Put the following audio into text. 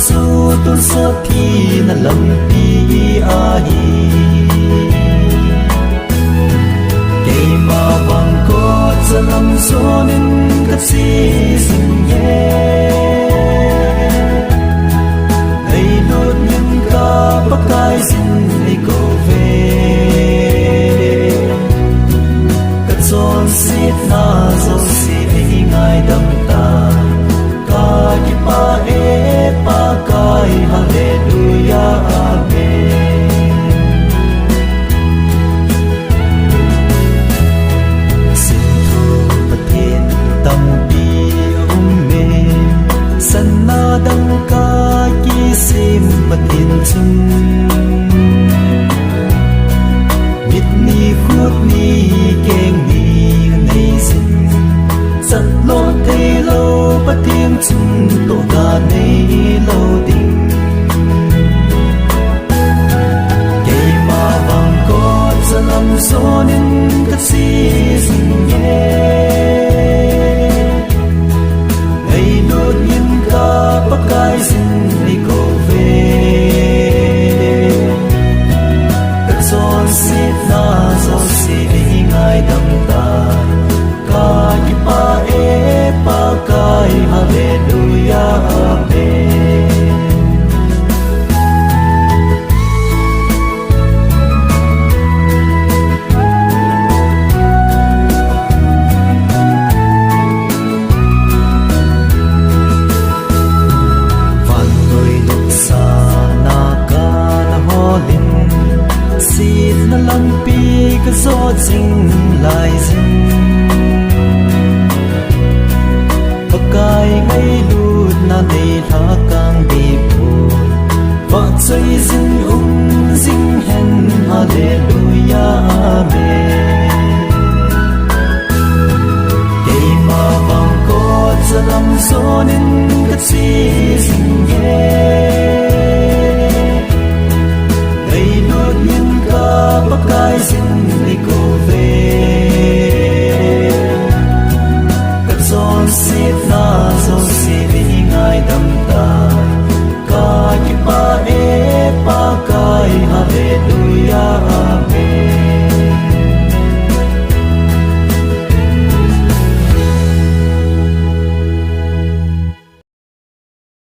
chu tu so thi na lam pi a hi ke ma bang ko chalam so nin ka si sin ye ai not nin ka pakai sin ni ko ve ka chon sit na zo si ai ngai dam ta ka ki pa e pa kai hallelujah amen sin thu pathin tam pi um me san na dang ka ki sim pathin chung bit ni khut ni keng ni nei sin sat lo te lo pathin chung to ga nei lo ding ke ma bang ko chalam sonin ka si sin ye ai not yin ka pakai sin ni ko ve ka chon sit na zo si ai ngai dam ta ka ki pa e pa kai hallelujah amen van noi luk sa na ka na holin sin na lampi ka zo jing lai jing pakai ngai lut na nei la kang bi pu va chai jing jing hen hallelujah amen ke ma bang ko chalam sonin ka si jing ye ai not yin ka pakai jing ni ko ve ka chon sit na zo si vi ngai dam ta